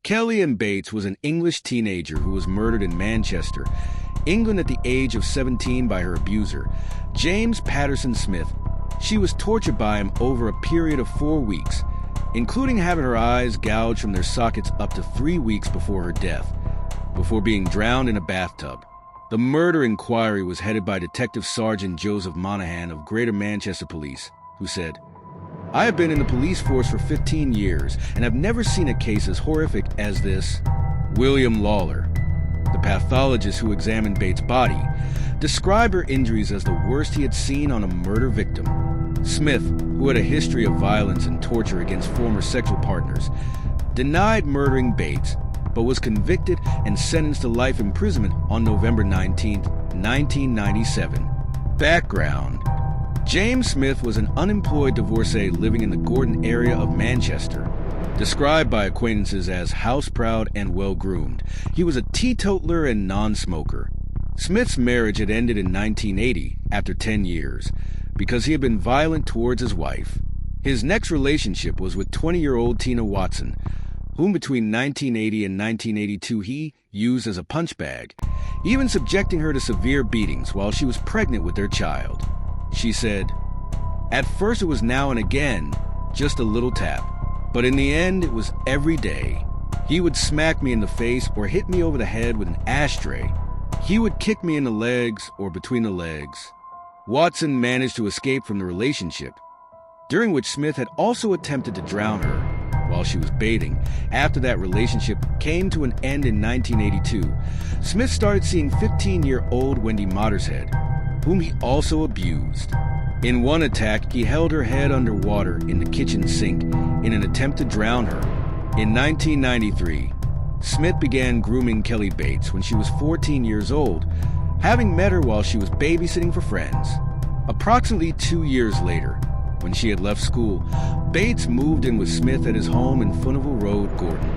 Kelly Ann Bates was an English teenager who was murdered in Manchester, England at the age of 17 by her abuser, James Patterson Smith. She was tortured by him over a period of 4 weeks, including having her eyes gouged from their sockets up to 3 weeks before her death, before being drowned in a bathtub. The murder inquiry was headed by Detective Sergeant Joseph Monaghan of Greater Manchester Police, who said, "I have been in the police force for 15 years and have never seen a case as horrific as this." William Lawler, the pathologist who examined Bates' body, described her injuries as the worst he had seen on a murder victim. Smith, who had a history of violence and torture against former sexual partners, denied murdering Bates, but was convicted and sentenced to life imprisonment on November 19, 1997. Background: James Smith was an unemployed divorcee living in the Gorton area of Manchester. Described by acquaintances as house-proud and well-groomed, he was a teetotaler and non-smoker. Smith's marriage had ended in 1980 after 10 years because he had been violent towards his wife. His next relationship was with 20-year-old Tina Watson, whom between 1980 and 1982 he used as a punch bag, even subjecting her to severe beatings while she was pregnant with their child. She said, "At first it was now and again, just a little tap, but in the end it was every day. He would smack me in the face or hit me over the head with an ashtray. He would kick me in the legs or between the legs." Watson managed to escape from the relationship, during which Smith had also attempted to drown her while she was bathing. After that relationship came to an end in 1982, Smith started seeing 15-year-old Wendy Mottershead, whom he also abused. In one attack, he held her head underwater in the kitchen sink in an attempt to drown her. In 1993, Smith began grooming Kelly Bates when she was 14 years old, having met her while she was babysitting for friends. Approximately 2 years later, when she had left school, Bates moved in with Smith at his home in Funival Road, Gorton.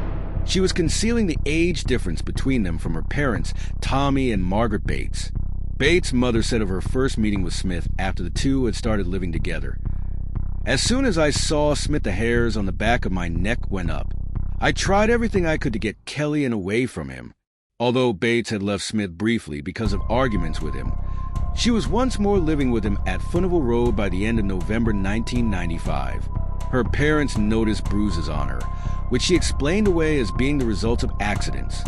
She was concealing the age difference between them from her parents, Tommy and Margaret Bates. Bates' mother said of her first meeting with Smith after the two had started living together, "As soon as I saw Smith, the hairs on the back of my neck went up. I tried everything I could to get Kelly away from him." Although Bates had left Smith briefly because of arguments with him, she was once more living with him at Funival Road by the end of November 1995. Her parents noticed bruises on her, which she explained away as being the result of accidents.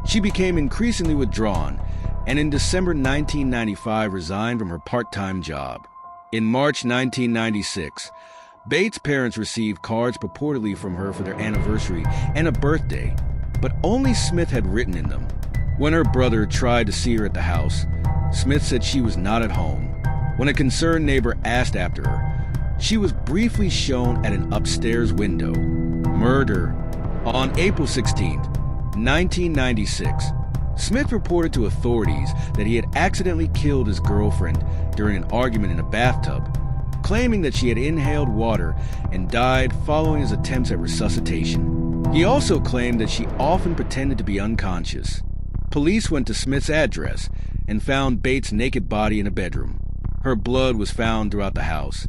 She became increasingly withdrawn, and in December 1995 resigned from her part-time job. In March 1996, Bates' parents received cards purportedly from her for their anniversary and a birthday, but only Smith had written in them. When her brother tried to see her at the house, Smith said she was not at home. When a concerned neighbor asked after her, she was briefly shown at an upstairs window. Murder. On April 16, 1996, Smith reported to authorities that he had accidentally killed his girlfriend during an argument in a bathtub, claiming that she had inhaled water and died following his attempts at resuscitation. He also claimed that she often pretended to be unconscious. Police went to Smith's address and found Bates' naked body in a bedroom. Her blood was found throughout the house,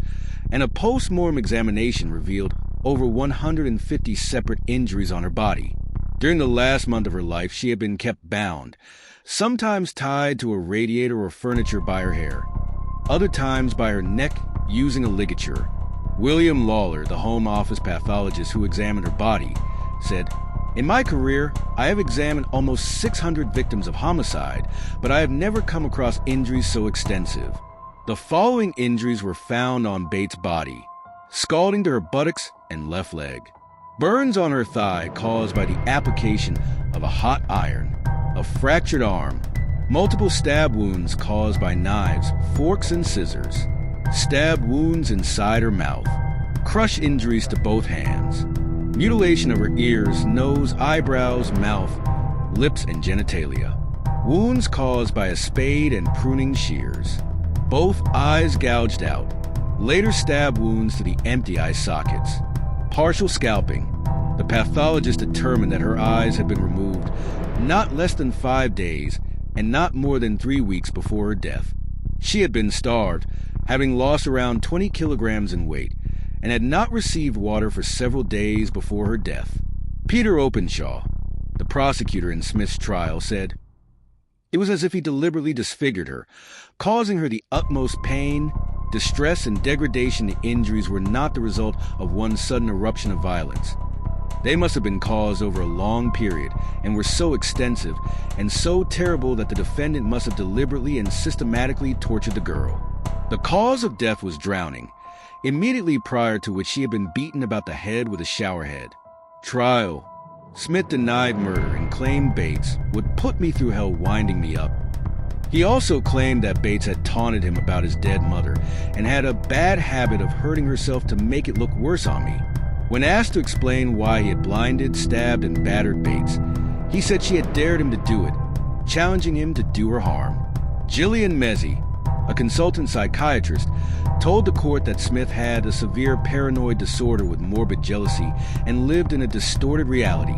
and a post-mortem examination revealed over 150 separate injuries on her body. During the last month of her life, she had been kept bound, sometimes tied to a radiator or furniture by her hair, other times by her neck using a ligature. William Lawler, the Home Office pathologist who examined her body, said, "In my career, I have examined almost 600 victims of homicide, but I have never come across injuries so extensive. The following injuries were found on Bates' body: scalding to her buttocks and left leg, burns on her thigh caused by the application of a hot iron, a fractured arm, multiple stab wounds caused by knives, forks, and scissors, stab wounds inside her mouth, crush injuries to both hands, mutilation of her ears, nose, eyebrows, mouth, lips, and genitalia, wounds caused by a spade and pruning shears, both eyes gouged out, later stab wounds to the empty eye sockets, partial scalping. The pathologist determined that her eyes had been removed not less than 5 days and not more than 3 weeks before her death. She had been starved, having lost around 20 kilograms in weight, and had not received water for several days before her death. Peter Openshaw, The prosecutor in Smith's trial said, "It was as if he deliberately disfigured her, causing her the utmost pain, distress, and degradation. The injuries were not the result of one sudden eruption of violence. They must have been caused over a long period and were so extensive and so terrible that the defendant must have deliberately and systematically tortured the girl. The cause of death was drowning, immediately prior to which she had been beaten about the head with a shower head." Trial. Smith denied murder and claimed Bates would put me through hell winding me up. He also claimed that Bates had taunted him about his dead mother and had a bad habit of hurting herself to make it look worse on me. When asked to explain why he had blinded, stabbed, and battered Bates, he said she had dared him to do it, challenging him to do her harm. Jillian Mezzi, a consultant psychiatrist, told the court that Smith had a severe paranoid disorder with morbid jealousy and lived in a distorted reality.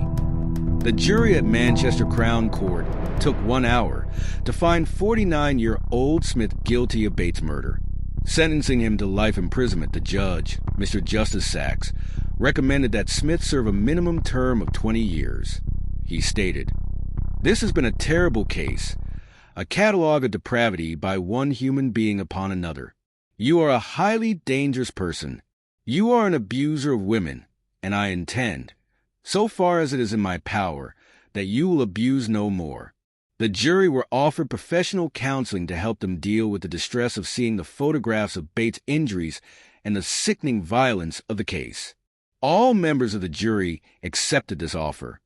The jury at Manchester Crown Court took 1 hour to find 49-year-old Smith guilty of Bates' murder. Sentencing him to life imprisonment, the judge, Mr. Justice Sachs, recommended that Smith serve a minimum term of 20 years. He stated, "This has been a terrible case, a catalogue of depravity by one human being upon another. You are a highly dangerous person. You are an abuser of women, and I intend, so far as it is in my power, that you will abuse no more." The jury were offered professional counseling to help them deal with the distress of seeing the photographs of Bates' injuries and the sickening violence of the case. All members of the jury accepted this offer.